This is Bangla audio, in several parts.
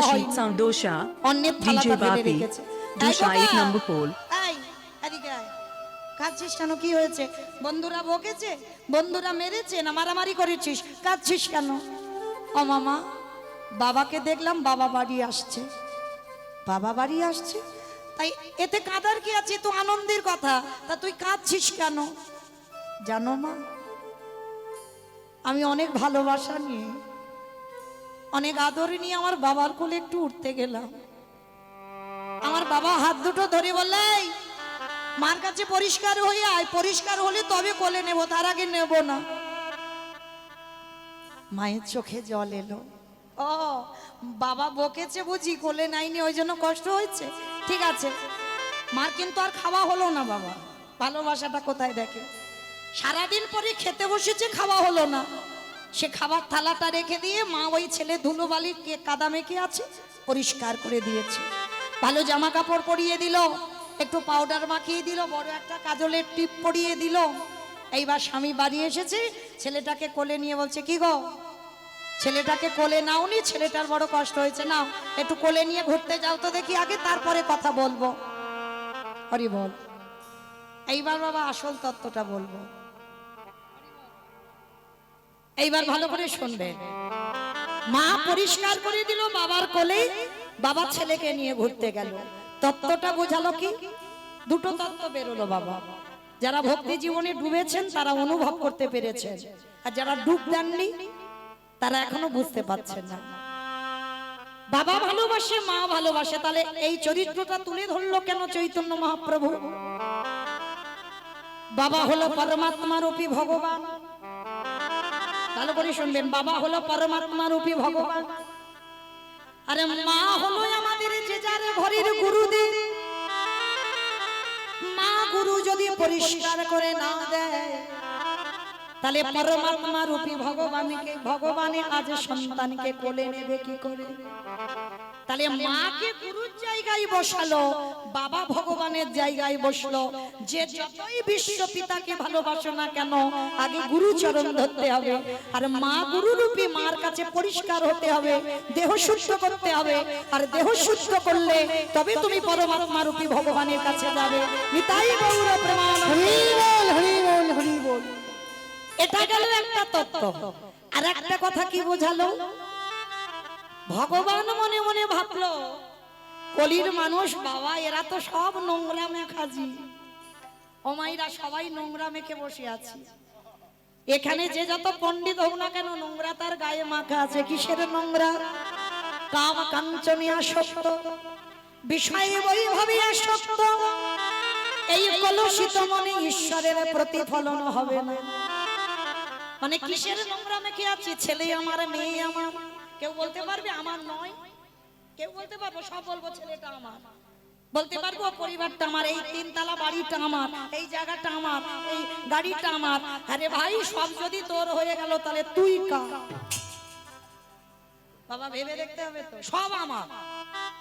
Rashid Sound Dosha, অন্যের DJ থালাটা ফেলে Bapi, রেখেছে। Dosha এই 8 বাবা, number pole. এই, এদিকে আয়। কাঁদছিস কেন? কি হয়েছে? বন্ধুরা বকেছে, বন্ধুরা মেরেছে, না মারামারি করেছিস? কাঁদছিস কেন? ও মামা, বাবাকে দেখলাম বাবা বাড়ি আসছে, বাবা বাড়ি আসছে, তাই এতে কাঁদার কি আছে? তো আনন্দের কথা, তা তুই কাঁদছিস কেন? জানো মা, আমি অনেক ভালোবাসা নিয়ে, অনেক আদর নিয়ে আমার বাবার কোলে একটু উঠতে গেলাম। আমার বাবা হাত দুটো ধরে বললে, "এই, মার কাছে পরিষ্কার হয়ে আয়, পরিষ্কার হলে তবে কোলে নেব, তার আগে নেব না।" মায়ের চোখে জল এলো। ও, বাবা বকেছে বুঝি, কোলে নাইনি, ওই জন্য কষ্ট হয়েছে। ঠিক আছে, মার কিন্তু আর খাওয়া হলো না। বাবা ভালোবাসাটা কোথায় দেখে? সারাদিন পরে খেতে বসেছে, খাওয়া হলো না। সে খাবার থালাটা রেখে দিয়ে মা ওই ছেলে ধুলোবালি কাদা মেখে আছে, পরিষ্কার করে দিয়েছে। ভালো জামা কাপড় পরিয়ে দিল, একটু পাউডার মাখিয়ে দিল, বড় একটা কাজলের টিপ পরিয়ে দিল। এইবার স্বামী বাড়ি এসেছে, ছেলেটাকে কোলে নিয়ে বলছে, কি গো, ছেলেটাকে কোলে নাওনি? ছেলেটার বড় কষ্ট হয়েছে, নাও একটু কোলে নিয়ে ঘুরতে যাও তো দেখি আগে, তারপরে কথা বলবো। হরি বল। এইবার বাবা আসল তত্ত্বটা বলবো, এইবার ভালো করে শুনবেন। মা পরিষ্কার করে দিল বাবার কোলে, বাবা ছেলেকে নিয়ে ঘুরতে গেল। তত্ত্বটা বোঝালো কি? দুটো তত্ত্ব বেরোলো বাবা। যারা ভক্তি জীবনে ডুবেছেন তারা অনুভব করতে পেরেছেন, আর যারা ডুব দেননি তারা এখনো বুঝতে পারছেন না। বাবা ভালোবাসে, মা ভালোবাসে, তাহলে এই চরিত্রটা তুলে ধরলো কেন চৈতন্য মহাপ্রভু? বাবা হলো পরমাত্মা রূপী ভগবান। ভালো করে শুনবেন, বাবা হলো পরমাত্মা রূপী ভগবান, আরে মা হলো আমাদের যে যার ঘরের গুরুদেব। মা গুরু যদি পরিষ্কার করে না দেয়, তাহলে পরমাত্মা রূপী ভগবানে আজ সন্তানকে কোলে নেবে কি করে? তাহলে মাকে গুরুর জায়গায় বসালো, বাবা ভগবানের জায়গায় বসলো। যে যতই বিশ্ব পিতাকে ভালোবাসো না কেন, আগে গুরু চরণ ধরতে হবে। আর মা গুরু রূপী মার কাছে পরিষ্কার হতে হবে, দেহ শুদ্ধ করতে হবে। আর দেহ শুদ্ধ করলে তবে তুমি পরমাত্মা রূপী ভগবানের কাছে যাবে। নিতাই গৌর প্রেমানন্দ। হরি বল, হরি বল, হরি বল। এটা গেল একটা তত্ত্ব। আর একটা কথা কি বোঝালো? ভগবান মনে মনে ভাবলো, কলির মানুষ বাবা, এরা তো সব নোংরা মেখাজি, ওমাইরা সবাই নোংরা মেখে বসে আছে। এখানে যে যত পণ্ডিত হোক না কেন, নোংরা তার গায়ে মাখা আছে। কিসের নোংরা? কাম কাঞ্চনে আসক্ত, বিষয়ে বৈভবে আসক্ত। এই কলুষিত মনে ঈশ্বরের প্রতিফলন হবে না। মানে কিসের নোংরা মেখে আছি? ছেলে আমার, মেয়ে আমার। কেউ বলতে পারবে আমার নয়? কেউ বলতে পারবো? সব বলবো ছেলেটা আমার, বলতে পারবো পরিবারটা আমার, এই তিনতলা বাড়িটা আমার, এই জায়গাটা আমার, এই গাড়িটা আমার। আরে ভাই, সব যদি তোর হয়ে গেল তাহলে তুই কার? বাবা ভেবে দেখতে হবে তো, সব আমার।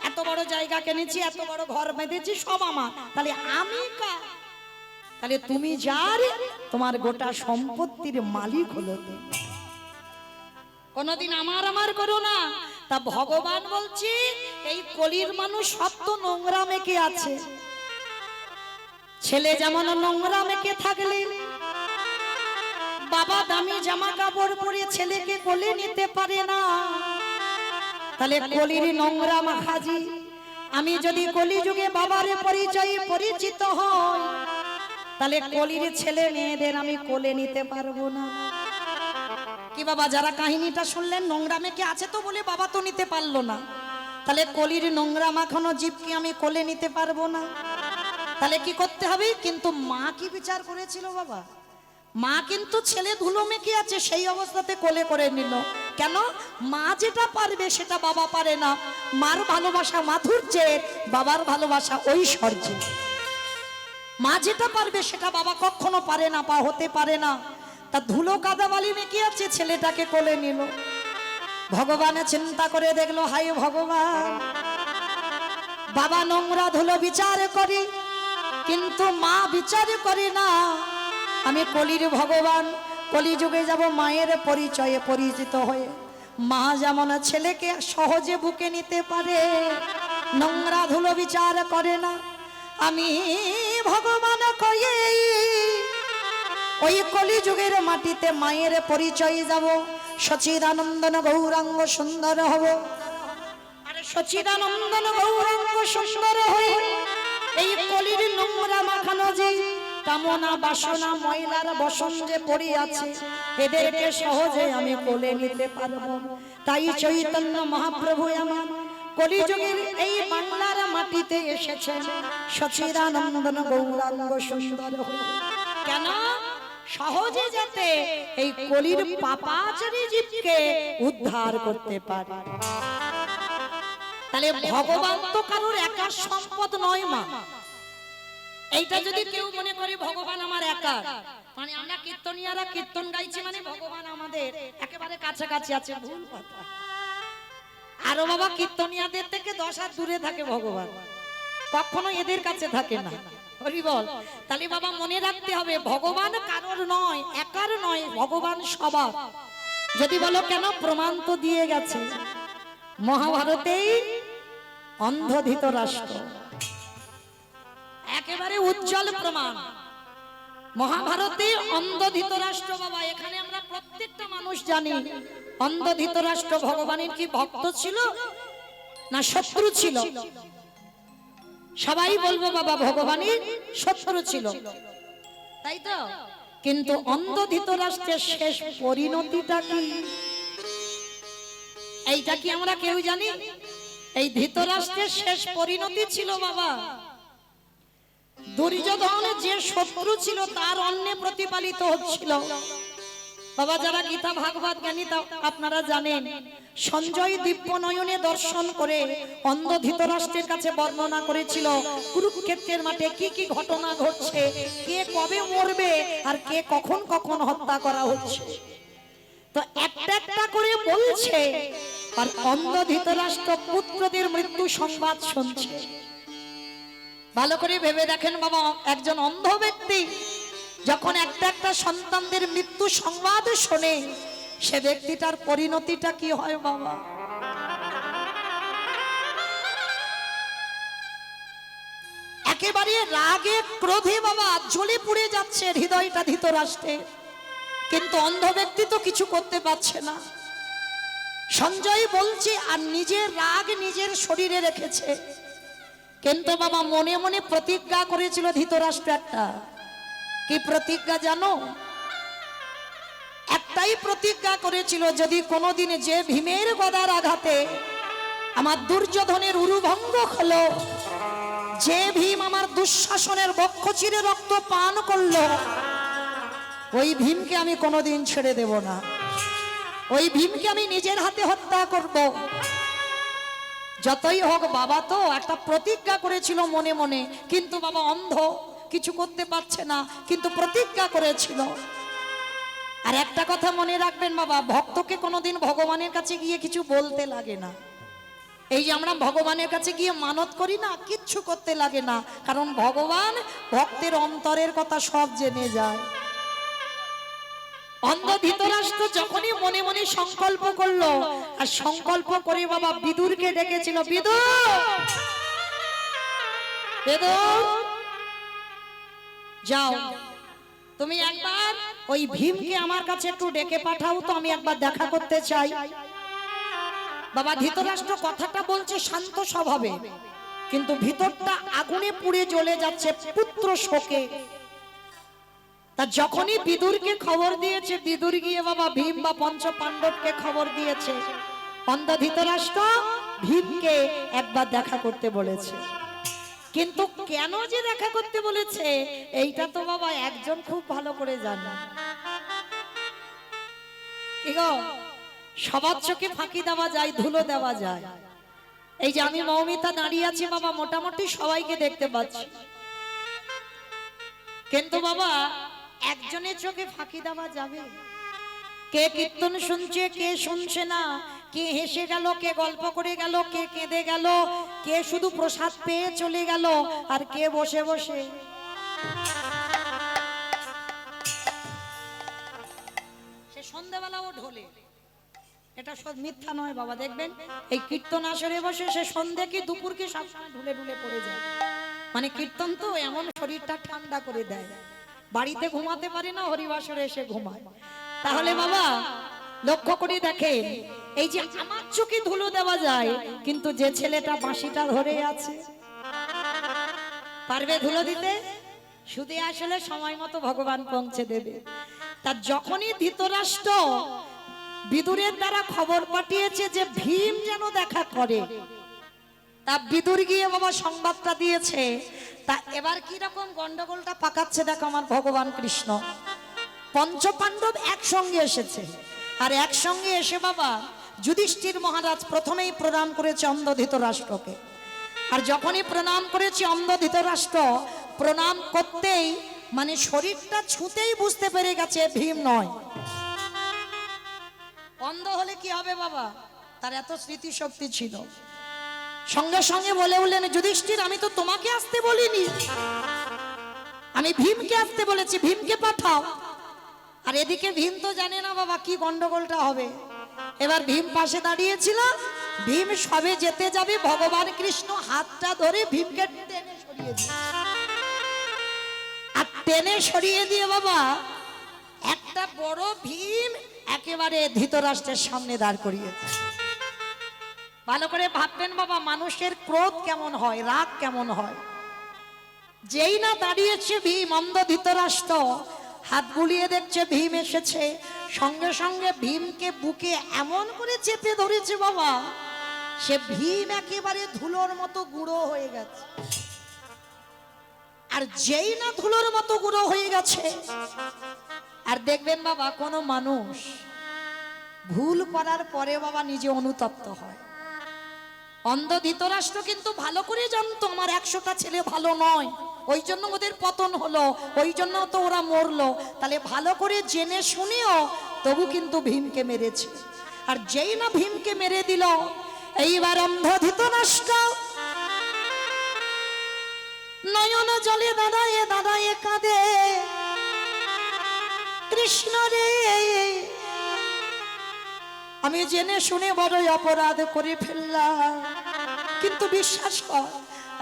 এত বড় জায়গা কিনেছি, এত বড় ঘর বেঁধেছি, সব আমার, তাহলে আমি কার? তাহলে তুমি যার, তোমার গোটা সম্পত্তির মালিক হলো তুমি। কোনদিন আমার আমার করো না। তা ভগবান বলছি, এই কলির মানুষ সত্য নোংরা মেখে আছে। ছেলে যেমন নোংরা মেখে থাকলে, বাবা দামি জামা কাপড় পরে ছেলেকে কোলে নিতে পারে না, তাহলে কলির নোংরা মাখাজি। আমি যদি কলি যুগে বাবার পরিচয়ে পরিচিত হই, তাহলে কলির ছেলে মেয়েদের আমি কোলে নিতে পারবো না। কি বাবা, যারা কাহিনীটা শুনলেন, নোংরা মেখে আছে তো বলে বাবা তো নিতে পারলো না, তাহলে কলির নোংরা মাখানো জীবকে আমি কোলে নিতে পারবো না। তাহলে কি করতে হবে? কিন্তু মা কি বিচার করেছিল বাবা? মা কিন্তু ছেলে ধুলো মেখে আছে সেই অবস্থাতে কোলে করে নিল। কেন? মা যেটা পারবে সেটা বাবা পারে না। মার ভালোবাসা মাধুর্যের, বাবার ভালোবাসা ঐশ্বর্যের। মা যেটা পারবে সেটা বাবা কখনো পারে না, বা হতে পারে না। তা ধুলো কাদাবালি মেখে আছে, ছেলেটাকে কোলে নিল। ভগবান চিন্তা করে দেখলো, হায় ভগবান, বাবা নোংরা ধুলো বিচার করি, কিন্তু মা বিচার করে না। আমি কলির ভগবান, কলিযুগে যাব মায়ের পরিচয়ে পরিচিত হয়ে। মা যেমন ছেলেকে সহজে বুকে নিতে পারে, নোংরা ধুলো বিচার করে না, আমি ভগবান কয়ে ওই কলিযুগের মাটিতে মায়ের পরিচয় যাব, সচিদানন্দন গৌরাঙ্গ সুন্দর হব। আরে সচিদানন্দন গৌরাঙ্গ সুন্দর হয়ে এই কলির নোংরা মাখানো যে কামনা বাসনা ময়লার বসন যে পড়ে আছে, এদেরকে সহজে আমি কোলে নিতে পারবো। তাই চৈতন্য মহাপ্রভু আমার কলিযুগের এই বাংলার মাটিতে এসেছেন, সচিদানন্দন গৌরাঙ্গ সুন্দর হয়ে। কেন? সহজে যাতে এই কলির পাপাচারী জীবকে উদ্ধার করতে পারে। তাহলে ভগবান তো কারোর একার সম্পদ নয় মা। এইটা যদি কেউ মনে করে ভগবান আমার একার, মানে আমরা কীর্তনিয়ারা কীর্তন গাইছি মানে ভগবান আমাদের একেবারে কাছাকাছি আছে, ভুল কথা। আরো বাবা কীর্তনিয়াদের থেকে 10 হাত দূরে থাকে ভগবান, কখনো এদের কাছে থাকে না। হরি বল। তাহলে বাবা মনে রাখতে হবে ভগবান কারোর নয়, একার নয়, ভগবান সবার। যদি বলো কেন, প্রমাণ তো দিয়ে গেছে মহাভারতেই। অন্ধ ধৃতরাষ্ট্র একেবারে উজ্জ্বল প্রমাণ। মহাভারতে অন্ধ ধৃতরাষ্ট্র বাবা, এখানে আমরা প্রত্যেকটা মানুষ জানি অন্ধ ধৃতরাষ্ট্র ভগবানের কি ভক্ত ছিল না শত্রু ছিল? সবাই বলবো বাবা ভগবানের শত্রু ছিল, তাই তো? কিন্তু অন্ধ ধৃতরাষ্ট্রের শেষ পরিণতিটা কি, এইটা কি আমরা কেউ জানি? এই ধৃতরাষ্ট্রের শেষ পরিণতি ছিল বাবা, দুর্যোধন যে শত্রু ছিল তার অন্নে প্রতিপালিত হচ্ছিল। বাবা যারা গীতা ভাগবত জ্ঞানী আপনারা জানেন, সঞ্জয় দিব্য নয়নে দর্শন করে অন্ধ ধৃতরাষ্ট্রের কাছে বর্ণনা করেছিল কুরুক্ষেত্রের মাঠে কি কি ঘটনা ঘটছে, কে কবে মরবে আর কে কখন কখন হত্যা করা হচ্ছে। তো একটা একটা করে বলছে, আর অন্ধ ধৃতরাষ্ট্র পুত্রদের মৃত্যু সংবাদ শুনছে। ভালো করে ভেবে দেখেন বাবা, একজন অন্ধ ব্যক্তি যখন একটা একটা সন্তানদের মৃত্যু সংবাদ শোনে, সে ব্যক্তিটার পরিণতিটা কি হয় বাবা? একেবারে রাগে ক্রোধে বাবা জ্বলে পুড়ে যাচ্ছে হৃদয়টা ধৃতরাষ্ট্রে, কিন্তু অন্ধ ব্যক্তি তো কিছু করতে পারছে না। সঞ্জয় বলছে আর নিজের রাগ নিজের শরীরে রেখেছে, কিন্তু বাবা মনে মনে প্রতিজ্ঞা করেছিল ধৃতরাষ্ট্র একটা। কি প্রতিজ্ঞা জানো? একটাই প্রতিজ্ঞা করেছিল, যদি কোনোদিন যে ভীমের গদার আঘাতে আমার দুর্যোধনের উরুভঙ্গ হলো, যে ভীম আমার দুঃশাসনের বক্ষ চিরে রক্ত পান করলো, ওই ভীমকে আমি কোনোদিন ছেড়ে দেব না, ওই ভীমকে আমি নিজের হাতে হত্যা করব। যতই হোক বাবা তো একটা প্রতিজ্ঞা করেছিল মনে মনে, কিন্তু বাবা অন্ধ কিছু করতে পারছে না, কিন্তু প্রতিজ্ঞা করেছিল। আর একটা কথা মনে রাখবেন বাবা, ভক্তকে কোনোদিন ভগবানের কাছে গিয়ে কিছু বলতে লাগে না। এই যে আমরা ভগবানের কাছে গিয়ে মানত করি না, কিচ্ছু করতে লাগে না, কারণ ভগবান ভক্তের অন্তরের কথা সব জেনে যায়। অন্ধ ধৃতরাষ্ট্র যখনই মনে মনে সংকল্প করলো, আর সংকল্প করে বাবা বিদুরকে ডেকেছিল, বিদুর বিদুর যাও, তুমি একবার ওই ভীমকে আমার কাছে একটু ডেকে পাঠাও তো, আমি একবার দেখা করতে চাই। বাবা ধৃতরাষ্ট্র কথাটা বলছে শান্ত স্বভাবে, কিন্তু ভিতরটা আগুনে পুড়ে জ্বলে যাচ্ছে পুত্র শোকে। তা যখনই বিদুরকে খবর দিয়েছে, বিদুর গিয়ে বাবা ভীম বা পঞ্চ পাণ্ডবকে খবর দিয়েছে, অন্ধ ধৃতরাষ্ট্র ভীমকে একবার দেখা করতে বলেছে। কিন্তু কেন যে দেখা করতে বলেছে এইটা তো বাবা একজন খুব ভালো করে জানে। কি গো, সবার চোখে ফাঁকি দেওয়া যায়, ধুলো দেওয়া যায়। এই যে আমি মৌমিতা দাঁড়িয়ে আছি বাবা, মোটামুটি সবাইকে দেখতে পাচ্ছি, কিন্তু বাবা একজনের চোখে ফাঁকি দেওয়া যাবে? কে কীর্তন শুনছে, কে শুনছে না, কে হেসে গেল, কে গল্প করে গেল, কে কেঁদে গেল, কে শুধু প্রসাদ পেয়ে চলে গেল, আর কে বসে বসে সে সন্ধ্যাবেলা ও ঢোলে এটা সব মিথ্যা নয় বাবা। দেখবেন এই কীর্তন আসরে বসে সে সন্ধ্যে কি দুপুর কি সবসময় ঢুলে ঢুলে পড়ে যায়। মানে কীর্তন তো এমন শরীরটা ঠান্ডা করে দেয়, বাড়িতে ঘুমাতে পারে না, হরিবাসরে এসে ঘুমায়। তাহলে বাবা লক্ষ্য করে দেখেন, এই যে আমার চোখে ধুলো দেওয়া যায়, কিন্তু যে ছেলেটা বাঁশিটা ধরে আছে পারবে ধুলো দিতে? শুধু আসলে সময় মতো ভগবান পৌঁছে দেবে। তার যখনই ধৃতরাষ্ট্র বিদুরের দ্বারা খবর পাঠিয়েছে যে ভীম যেন দেখা করে, তা বিদুর গিয়ে বাবা সংবাদটা দিয়েছে। তা এবার কি রকম গন্ডগোলটা পাকাচ্ছে দেখো আমার ভগবান কৃষ্ণ। পঞ্চপাণ্ডব একসঙ্গে এসেছে, আর একসঙ্গে এসে বাবা যুধিষ্ঠির মহারাজ প্রথমেই প্রণাম করেছে অন্ধ ধৃতরাষ্ট্রকে। আর যখনই প্রণাম করেছে অন্ধ ধৃতরাষ্ট্র, প্রণাম করতেই মানে শরীরটা ছুঁতেই বুঝতে পেরে গেছে ভীম নয়। অন্ধ হলে কি হবে বাবা, তার এত স্মৃতিশক্তি ছিল। সঙ্গে সঙ্গে বলে উঠলেন, যুধিষ্ঠির আমি তো তোমাকে আসতে বলিনি, আমি ভীমকে আসতে বলেছি, ভীমকে পাঠাও। আর এদিকে ভীম তো জানে না বাবা কি গন্ডগোলটা হবে। এবার ভীম পাশে দাঁড়িয়েছিল, ভীম সবে যেতে যাবে, ভগবান কৃষ্ণ হাতটা ধরে ভীমকে টেনে সরিয়ে দিয়ে, আর টেনে সরিয়ে দিয়ে বাবা একটা বড় ভীম একেবারে ধৃতরাষ্ট্রের সামনে দাঁড় করিয়েছে। ভালো করে ভাববেন বাবা মানুষের ক্রোধ কেমন হয়, রাগ কেমন হয়। যেই না দাঁড়িয়েছে ভীম, অন্ধ ধৃতরাষ্ট্র হাত বুলিয়ে দেখছে ভীম এসেছে, সঙ্গে সঙ্গে ভীমকে বুকে এমন করে চেপে ধরেছে বাবা, সে ভীম একেবারে ধুলোর মতো গুঁড়ো হয়ে গেছে। আর যেই না ধুলোর মতো গুঁড়ো হয়ে গেছে, আর দেখবেন বাবা কোনো মানুষ ভুল করার পরে বাবা নিজে অনুতপ্ত হয়। অন্ধ ধৃতরাষ্ট্র কিন্তু ভালো করে জানতো আমার 100টা ছেলে ভালো নয়, ওই জন্য ওদের পতন হলো, ওই জন্য তো ওরা মরলো। তাহলে ভালো করে জেনে শুনেও তবু কিন্তু ভীমকে মেরেছে। আর যেই না ভীমকে মেরে দিল, এইবার অন্ধ ধৃতরাষ্ট্র নয়ন জলে দাঁড়ায়ে দাঁড়ায়ে কাঁদে, কৃষ্ণ রে আমি জেনে শুনে বড়ই অপরাধ করে ফেললাম, কিন্তু বিশ্বাস কর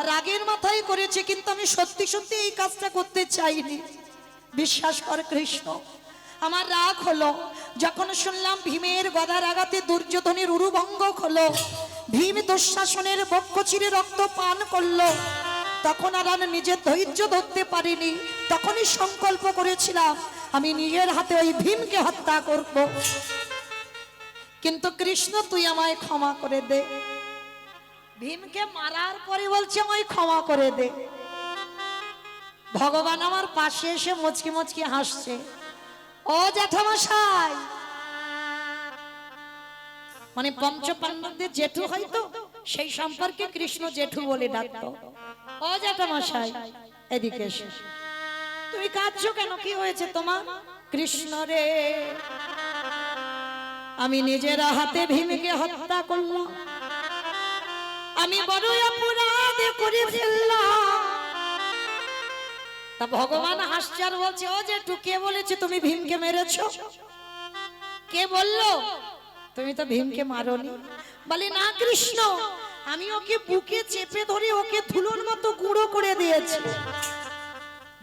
রাগের মাথায় করেছে, কিন্তু আমি সত্যি সত্যি এই কাজটা করতে চাইনি। বিশ্বাস কর কৃষ্ণ, আমার রাগ হলো যখন শুনলাম ভীমের গদার আঘাতে দুর্যোধনের উরুভঙ্গ হলো, ভীম দুঃশাসনের বক্ষ চিরে রক্ত পান করলো, তখন আর আমি নিজের ধৈর্য ধরতে পারিনি। তখনই সংকল্প করেছিলাম আমি নিজের হাতে ওই ভীমকে হত্যা করব। কিন্তু কৃষ্ণ তুই আমায় ক্ষমা করে দে। ভীমকে মারার পরে বলছে আমায় ক্ষমা করে দে। ভগবান আমার পাশে এসে মুচকি মুচকি হাসছে, ও জ্যাঠামশাই, মানে পঞ্চপাণ্ডবদের জেঠু হয়তো সেই সম্পর্কে কৃষ্ণ জেঠু বলে ডাকতো। ও জ্যাঠামশাই এদিকে এসে, তুমি কাঁদছো কেন, কি হয়েছে তোমার? কৃষ্ণ রে আমি নিজের হাতে ভীমকে হত্যা করলাম, আমি বড় অপরাধ করে ফেললাম। তা ভগবান হাসছে আর বলছে, ও জেঠু কে বলেছে তুমি ভীমকে মেরেছো? কে বললো? তুমি তো ভীমকে মারোনি। বলে না কৃষ্ণ, আমি ওকে বুকে চেপে ধরে ওকে ধুলোর মতো গুঁড়ো করে দিয়েছি।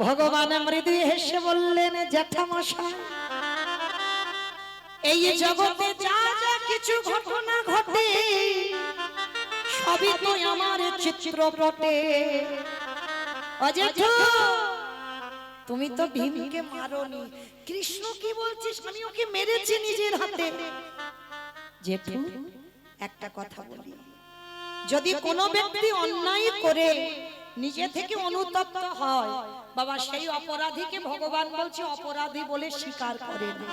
ভগবান মৃদু হেসে বললেন, জ্যাঠামশাই এই জগতে যা যা কিছু ঘটনা ঘটে সবই তো আমার চিত্রপটে। ও জেঠু তুমি তো ভীমকে মারোনি। কৃষ্ণ কি বলছিস? আমি ওকে মেরেছি নিজের হাতে। জেঠু একটা কথা বলি, যদি কোনো ব্যক্তি অন্যায় করে নিজে থেকে অনুতপ্ত হয় বাবা, সেই অপরাধীকে ভগবান বলছে অপরাধী বলে স্বীকার করে না।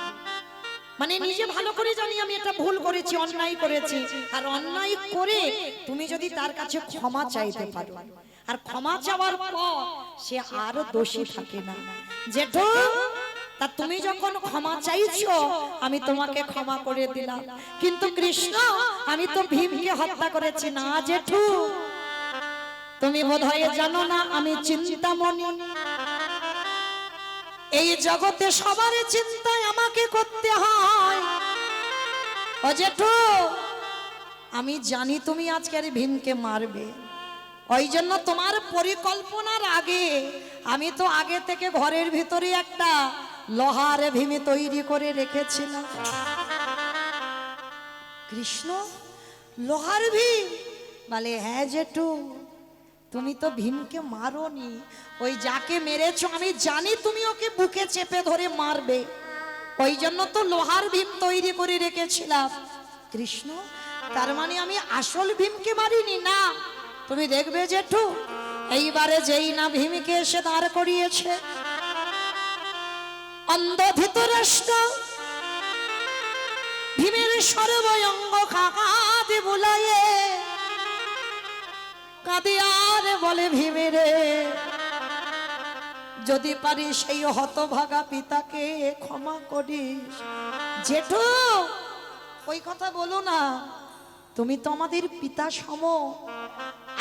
মানে নিজে ভালো করে জানি আমি এটা ভুল করেছি, অন্যায় করেছি, আর অন্যায় করে তুমি যদি তার কাছে ক্ষমা চাইতে পারো, আর ক্ষমা চাওয়ার পর সে আর দোষী থাকে না। জেঠু তা তুমি যখন ক্ষমা চাইছো আমি তোমাকে ক্ষমা করে দিলাম, কিন্তু কৃষ্ণ আমি তো ভীমকে হত্যা করেছি না। জেঠু তুমি বোধহয় জানো না আমি চিন্তামণি, এই জগতে সবার চিন্তায় আমাকে করতে হয়। ও ও জেঠু, আমি জানি তুমি আজকের ভীমকে মারবে, ওই জন্য তোমার পরিকল্পনার আগে আমি তো আগে থেকে ঘরের ভিতরে একটা লোহার ভীম তৈরি করে রেখেছিলাম। কৃষ্ণ, লোহার ভীম? বলে হ্যাঁ জেঠু, তুমি তো ভীমকে মারোনি, ওই যাকে মেরেছো আমি জানি তুমি ওকে বুকে চেপে ধরে মারবে, ওই জন্য তো লোহার ভীম তৈরি করে রেখেছিলাম। কৃষ্ণ, তার মানে আমি আসল ভীমকে মারিনি? না, তুমি দেখবে জেঠু, এইবারে যেই না ভীমকে এসে দাঁড় করিয়েছে, অন্ধ ধৃতরাষ্ট্র ভীমের সর্বঙ্গ কাঁদে বুলায়ে, কাঁদে আর বলে ভীমেরে, যদি পারি সেই হতভাগা পিতাকে ক্ষমা করিস। জেঠু, ওই কথা বলো না, তুমি তো আমাদের পিতা সম,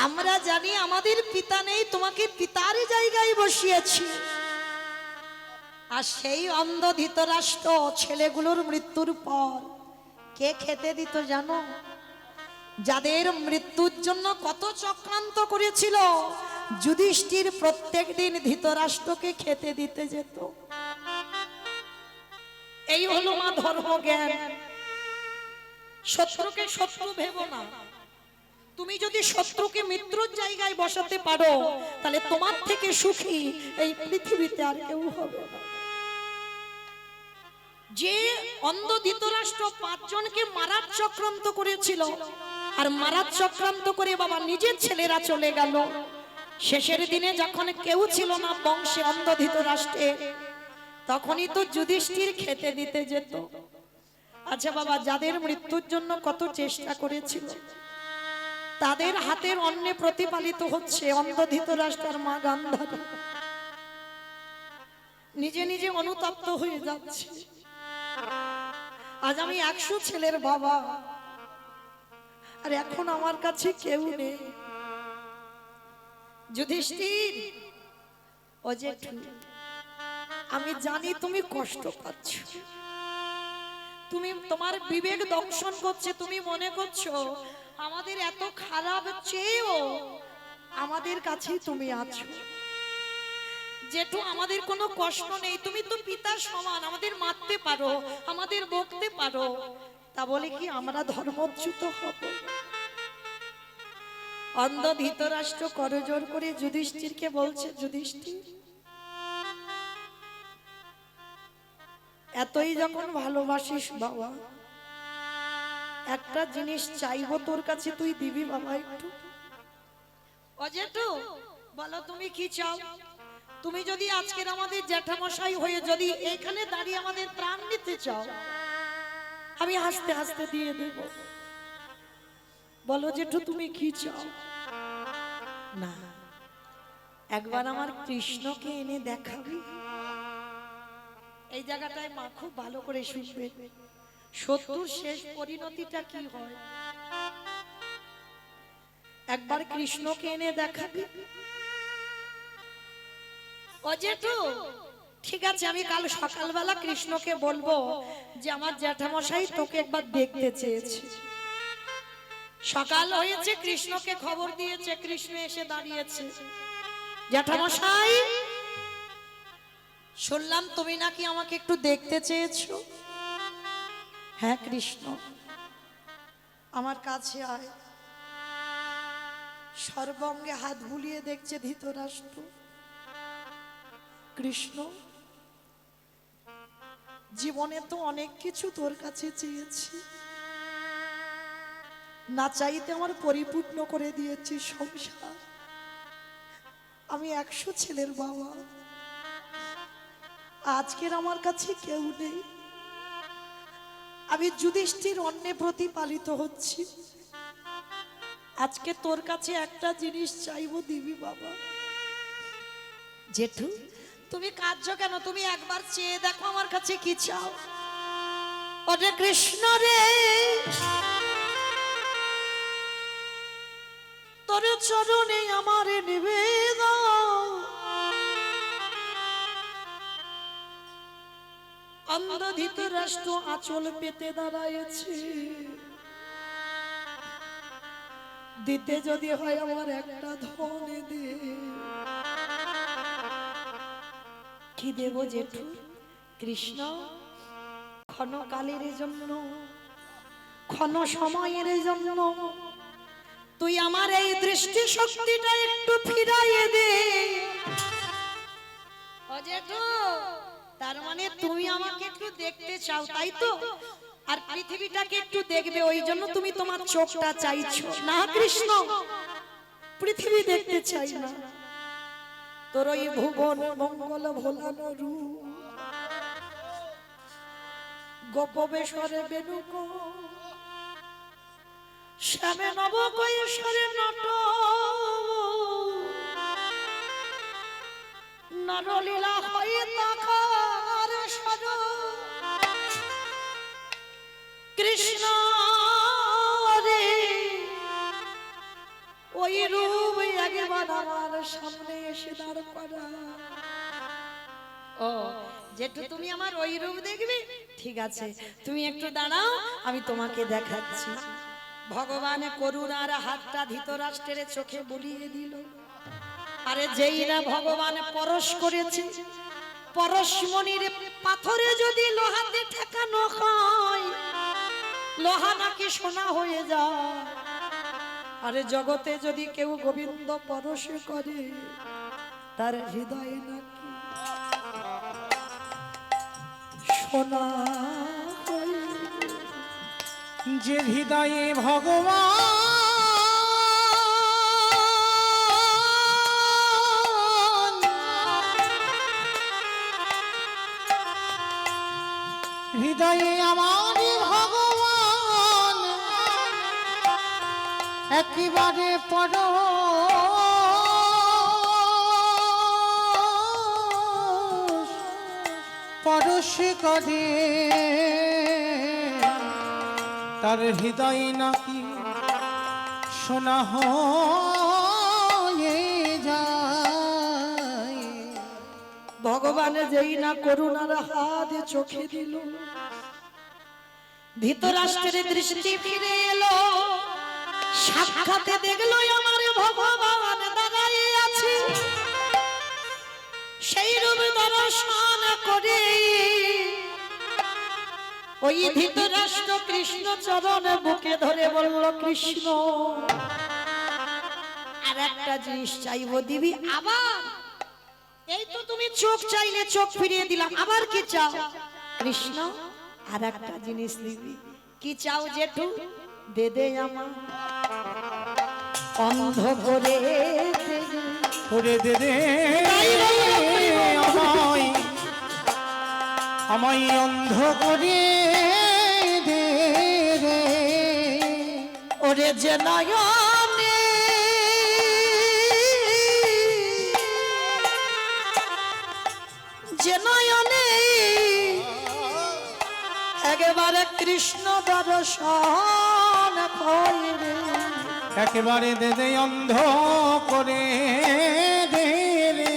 আমরা জানি আমাদের পিতা নেই, তোমাকে পিতার জায়গায় বসিয়েছি। আর সেই অন্ধ ধৃতরাষ্ট্র ছেলেগুলোর মৃত্যুর পর কে খেতে দিত জানো? যাদের মৃত্যুর জন্য কত চক্রান্ত করেছিল, যুধিষ্ঠির প্রত্যেক দিন ধৃতরাষ্ট্রকে খেতে দিতে যেত। এই হলো মা ধর্ম জ্ঞান। শত্রুকে শত্রু ভেবো না, তুমি যদি শত্রুকে মিত্রর জায়গায় বসাতে পারো, তাহলে তোমার থেকে সুখী এই পৃথিবীতে আর কেউ হবে না। যে অন্ধ ধৃতরাষ্ট্র 5 জনকে মারার চক্রান্ত করেছিল, আর মারার চক্রান্ত করে বাবা নিজের ছেলেরা চলে গেল, শেষের দিনে যখন কেউ ছিল না বংশে অন্ধ ধৃতরাষ্ট্রের, তখনই তো যুধিষ্ঠির খেতে দিতে যেত। আচ্ছা বাবা, যাদের মৃত্যুর জন্য কত চেষ্টা করেছিল, তাদের হাতের অন্নে প্রতিপালিত হচ্ছে অন্ধ ধৃতরাষ্ট্রের মা গান্ধারী, নিজে নিজে অনুতপ্ত হয়ে যাচ্ছে। আজ আমি 100 ছেলের বাবা, আর এখন আমার কাছে কেউ নেই। যুধিষ্ঠির, ও জেঠু, আমি জানি তুমি কষ্ট পাচ্ছ, তুমি তোমার বিবেক দংশন করছে, তুমি মনে করছো আমাদের এত খারাপ চেয়েও আমাদের কাছেই তুমি আছো। জেঠু, আমাদের কোনো কষ্ট নেই, তুমি তো পিতার সমান, আমাদের মারতে পারো, আমাদের বকতে পারো, তা বলে কি আমরা ধর্মচ্যুত হব? অন্ধ ধৃতরাষ্ট্র করজোর করে যুধিষ্ঠিরকে বলছে, যুধিষ্ঠির, এতই যখন ভালোবাসিস বাবা, একটা জিনিস চাইবো তোর কাছে, তুই দিবি বাবা একটু? ও জেঠু, বলো তুমি কি চাও? তুমি যদি আজকের আমাদের জ্যাঠামশাই হয়ে যদি এখানে দাঁড়িয়ে আমাদের প্রাণ নিতে চাও, আমি হাসতে হাসতে দিয়ে দেব। বলো জেঠু তুমি কি চাও? না, একবার আমার কৃষ্ণকে এনে দেখাবি। এই জায়গাটায় মা খুব ভালো করে শুনবে, শত্রুর শেষ পরিণতিটা কি হয়। একবার কৃষ্ণকে এনে দেখাবি। ও জেঠু, ঠিক আছে, আমি কাল সকালবেলা কৃষ্ণকে বলবো যে আমার জ্যাঠামশাই তোকে একবার দেখতে চেয়েছে। সকাল হয়েছে, কৃষ্ণকে খবর দিয়েছে, কৃষ্ণ এসে দাঁড়িয়েছে। জ্যাঠামশাই, শুনলাম তুমি নাকি আমাকে একটু দেখতে চেয়েছো। হ্যাঁ কৃষ্ণ, আমার কাছে আয়। সর্বঙ্গে হাত বুলিয়ে দেখছে ধৃতরাষ্ট্র। কৃষ্ণ, জীবনে তো অনেক কিছু তোর কাছে চেয়েছি, না চাইতে আমার পরিপূর্ণ করে দিয়েছি সংসার। আমি 100 ছেলের বাবা, আজকের আমার কাছে কেউ নেই, আমি যুধিষ্ঠির অন্নে প্রতিপালিত হচ্ছি। আজকে তোর কাছে একটা জিনিস চাইবো, দিবি বাবা? জেঠু, তুমি কাঁদছো কেন? তুমি একবার চেয়ে দেখো আমার কাছে কি চাও। ওরে কৃষ্ণ রে, তোর চরণে আমার নিবেদন, অন্ধ ধৃতরাষ্ট্র আঁচল পেতে দাঁড়াইছে। দিতে যদি হয় আমার একটা ধন দে। কি দেব জেঠু? কৃষ্ণ, ক্ষণকালের জন্য, ক্ষণ সময়ের জন্য তুই আমার এই দৃষ্টি শক্তিটা একটু ফিরাইয়ে দে। ও জেঠু, তার মানে তুমি আমাকে একটু দেখতে চাও, তাই তো? আর পৃথিবীটাকে একটু দেখবে, ওই জন্য তুমি তোমার চোখটা চাইছো না কৃষ্ণ? পৃথিবী দেখতে চাই না, তোর ওই ভুবন মঙ্গল ভোলানো রূপ, গোপবেশরে বেনুক শ্যামে নব কৈশোরে নট নরলীলা হয়ে তাকার সর কৃষ্ণ রে, ওই রূপ একবার আমার সামনে এসে দাঁড় করা। ও যেটু, তুমি আমার ওই রূপ দেখবে? ঠিক আছে, তুমি একটু দাঁড়াও, আমি তোমাকে দেখাচ্ছি। ভগবান করুণার হাতটা ধৃতরাষ্ট্রের চোখে বুলিয়ে দিল। আরে যেই না ভগবান পরশ করেছে, পরশমণির পাথরে যদি লোহাতে ঠেকানো হয়, লোহা নাকি সোনা হয়ে যায়। আরে জগতে যদি কেউ গোবিন্দ পরশ করে, তার হৃদয়ে নাকি সোনা হয়ে। যে হৃদয়ে ভগবান, হৃদয়ে আমার ভগবান একেবারে পরশ করে, তার হৃদয় নাকি সোনা হয়ে যায়। ভগবান যেই না করুণার হাত চোখে দিল, ধৃতরাষ্ট্রের দৃষ্টি ফিরে এলো। সাক্ষাতে দেখলো আমার ভগবান দাঁড়িয়ে আছে। সেই রূপ দর্শন করে ওই ধৃতরাষ্ট্র কৃষ্ণ চরণ বুকে ধরে বলল, কৃষ্ণ আর একটা জিনিস চাইবো, দিবি? আবার? এই তো তুমি চোখ চাইলে, চোখ ফিরিয়ে দিলাম, আবার কি চাও? কৃষ্ণ আর একটা জিনিস দিবি। কি চাও জেঠু? দে দে আমার অন্ধ করে করে দে দে আমায় অন্ধ করে দে রে। ওরে যে নয়নে যে নয়নে একেবারে কৃষ্ণ দর্শন করে, একেবারে দে দে অন্ধ করে দে রে।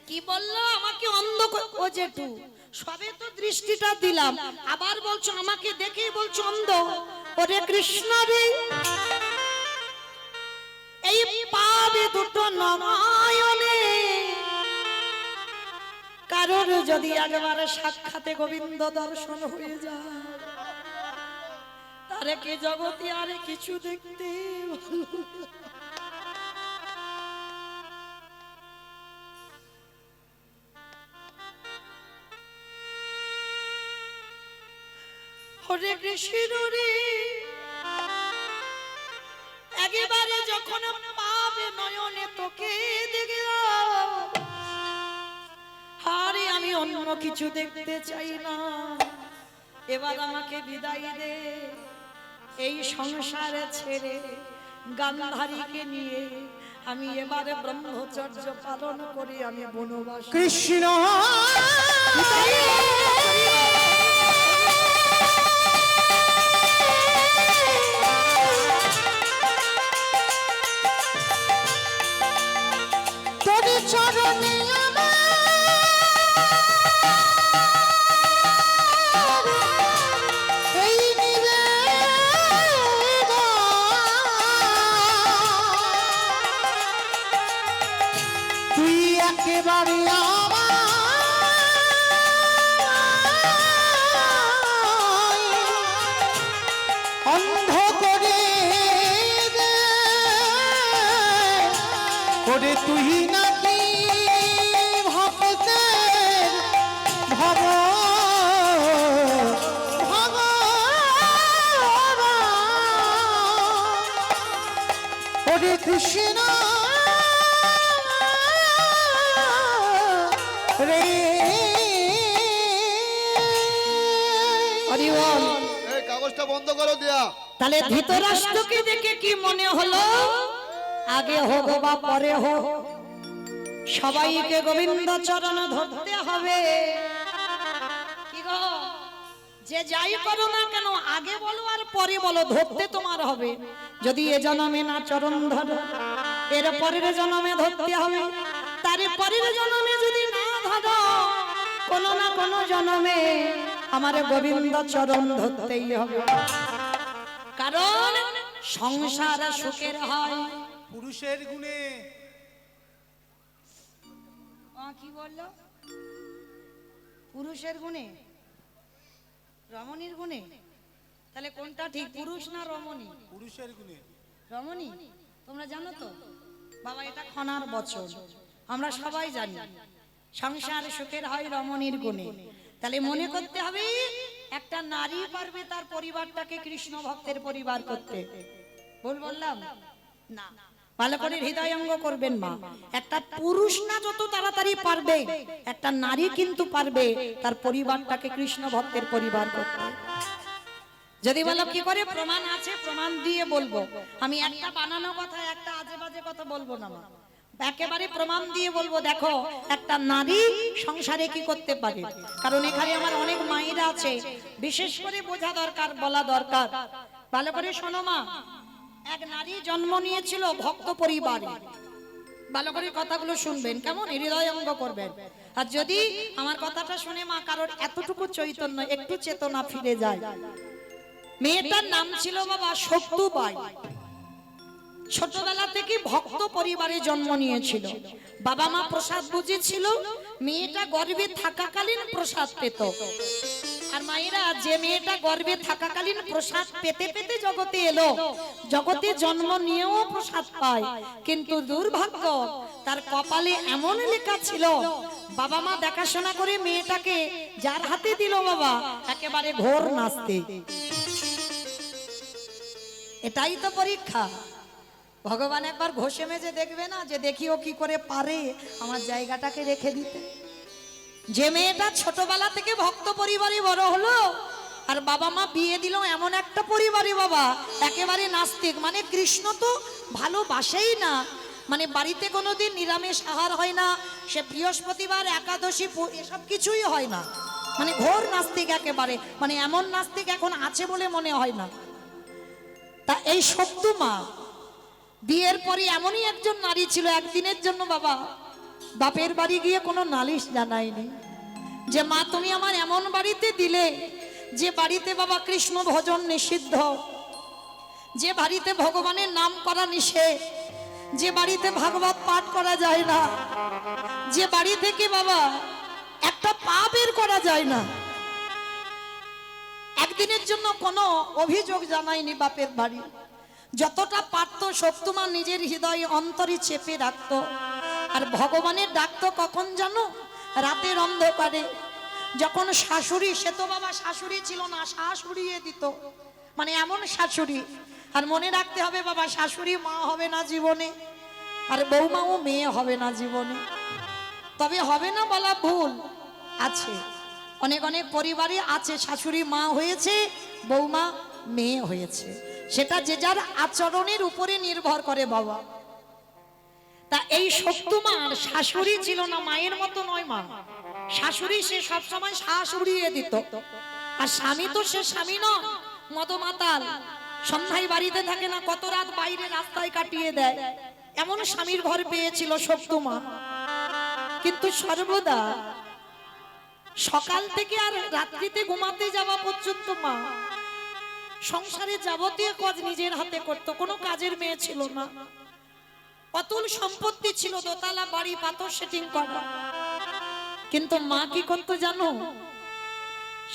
কি বললো? আমাকে অন্ধ করে? ও জেঠু, সবে তো দৃষ্টিটা দিলাম, আবার বলছো আমাকে দেখেই বলছো অন্ধ? ওরে কৃষ্ণ রে, এই পাবে দুটো নয়নে কারোর যদি একবারে সাক্ষাতে গোবিন্দ দর্শন হয়ে যায়, তারে কি জগতে আরে কিছু দেখতে হরে কৃষ্ণ রে, একেবারে যখন পাবে নয়নে তোকে দেখলাম, আরে আমি অন্য কিছু দেখতে চাই না, এবার আমাকে বিদায় দে। এই সংসারে ছেড়ে গান্ধারীকে নিয়ে আমি এবারে ব্রহ্মচর্য পালন করি, আমি বনবাস। কৃষ্ণ তোর চরণে একেবারে অন্ধ করে দে ওরে তুই নাকি ভক্তের ভব ওরে কৃষ্ণ রে হরি বল। এই কাগজটা বন্ধ করো দিয়া। তাহলে ধৃতরাষ্ট্রকে দেখে কি মনে হলো? আগে হোক বা পরে হোক, সবাইকে গোবিন্দ চরণ ধরতে হবে। কি গো, যে যাই করো না কেন আগে বলো আর পরে বলো, ধরতে তোমার হবে। যদি এ জন্মে না চরণ ধরো, এর পরের জন্মে ধরতে হবে। তার পরের জন্মে যদি না ধরো, কোনো না কোনো জন্মে আমার গোবিন্দ চরণ ধরতেই হবে। কারণ সংসার সুখের হয় পুরুষের গুণে। কি বললো? পুরুষের গুণে, রমণীর গুণে? তাহলে কোনটা ঠিক, পুরুষ না রমণী? পুরুষের গুণে। রমণী। তোমরা জানো তো বাবা, এটা খনার বচন, আমরা সবাই জানি। সংসার সুখের হয় রমণীর গুণে। তাহলে মনে করতে হবে একটা নারী পারবে তার পরিবারটাকে কৃষ্ণ ভক্তের পরিবার করতে। ভুল বললাম না? ভালো করে হৃদয়ঙ্গ করবেন মা। একটা পুরুষ না যত তাড়াতাড়ি পারবে, একটা নারী কিন্তু পারবে তার পরিবারটাকে কৃষ্ণ ভক্তের পরিবার করতে। যদি বলো কি করে, প্রমাণ আছে, প্রমাণ দিয়ে বলবো। আমি একটা বানানো কথা, একটা আজে বাজে কথা বলবো না মা, একেবারে প্রমাণ দিয়ে বলবো। দেখো একটা নারী সংসারে কি করতে পারে। কারণ এখানে আমার অনেক মায়েরা আছে, বিশেষ করে বোঝা দরকার, বলা দরকার। ভালো করে শোনো মা। এক নারী জন্ম নিয়েছিল ভক্ত পরিবারে। ভালো করে কথাগুলো শুনবেন, কেমন হৃদয়ঙ্গ করবেন। আর যদি আমার কথাটা শুনে মা কারোর এতটুকু চৈতন্য, একটু চেতনা ফিরে যায়। মেয়েটার নাম ছিল বাবা সত্যবাই। ছোটবেলা থেকে ভক্ত পরিবারে জন্ম নিয়েছিল। বাবা মা প্রসাদ বুঝেছিল, মেয়েটা গর্ভে থাকাকালীন প্রসাদ পেত। আর মায়েরা, যে মেয়েটা গর্ভে থাকাকালীন প্রসাদ পেতে পেতে জগতে এলো, জগতে জন্ম নিয়েও প্রসাদ পায়। কিন্তু দুর্ভাগ্য, তার কপালে এমন লেখা ছিল, বাবা মা দেখাশোনা করে মেয়েটাকে যার হাতে দিল বাবা, একেবারে ঘোর নাস্তিক। এটাই তো পরীক্ষা। ভগবান একবার ঘষে মেজে দেখবে না, যে দেখিও কি করে পারে আমার জায়গাটাকে রেখে দিতে। যে মেয়েটা ছোটবেলা থেকে ভক্ত পরিবারে বড় হলো, আর বাবা মা বিয়ে দিল এমন একটা পরিবারে বাবা, একেবারে নাস্তিক। মানে কৃষ্ণ তো ভালোবাসেই না, মানে বাড়িতে কোনোদিন নিরামিষ আহার হয় না, সে বৃহস্পতিবার একাদশী এসব কিছুই হয় না। মানে ঘোর নাস্তিক একেবারে, মানে এমন নাস্তিক এখন আছে বলে মনে হয় না। তা এই সত্য মা বিয়ের পরে এমনই একজন নারী ছিল, একদিনের জন্য বাবা বাপের বাড়ি গিয়ে কোনো নালিশ জানায়নি, যে মা তুমি আমার এমন বাড়িতে দিলে, যে বাড়িতে বাবা কৃষ্ণ ভজন নিষিদ্ধ, যে বাড়িতে ভগবানের নাম করা নিষেধ, যে বাড়িতে ভাগবত পাঠ করা যায় না, যে বাড়ি থেকে বাবা একটা পা বের করা যায় না। একদিনের জন্য কোনো অভিযোগ জানায়নি বাপের বাড়ি। যতটা পারত সত্যমা নিজের হৃদয়ে অন্তরে চেপে রাখত। আর ভগবানের ডাকতো কখন জানো? রাতের অন্ধকারে। যখন শাশুড়ি, সে তো বাবা শাশুড়ি ছিল না, শাশুড়িয়ে দিত, মানে এমন শাশুড়ি। আর মনে রাখতে হবে বাবা, শাশুড়ি মা হবে না জীবনে, আর বৌমাও মেয়ে হবে না জীবনে। তবে হবে না বলা ভুল, আছে অনেক অনেক পরিবারে আছে, শাশুড়ি মা হয়েছে, বৌমা মেয়ে হয়েছে। সেটা যে যার আচরণের উপরে নির্ভর করে বাবা। তা এই সত্যমার শাশুড়ি ছিল না, মায়ের মতো নয় মা। শাশুড়ি সে সবসময় শাশুড়িয়ে দিত। আর স্বামী তো সে স্বামী নয়, মদমাতাল, সন্ধ্যায় বাড়িতে থাকে না, কত রাত বাইরে রাস্তায় কাটিয়ে দেয়। এমন স্বামীর ঘর পেয়েছিল সত্যমা। কিন্তু সর্বদা সকাল থেকে আর রাত্রিতে ঘুমাতে যাওয়া পর্যন্ত মা সংসারে যাবতীয় কাজ নিজের হাতে করত, কোনো কাজের মেয়ে ছিল না। অতুল সম্পত্তি ছিল, দোতলা বাড়ি, পাথর সেটিং করা। কিন্তু মা কি করতো জানো?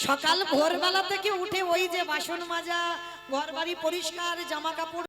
সকাল ভোরবেলা থেকে উঠে ওই যে বাসন মাজা, ঘর বাড়ি পরিষ্কার, জামা কাপড়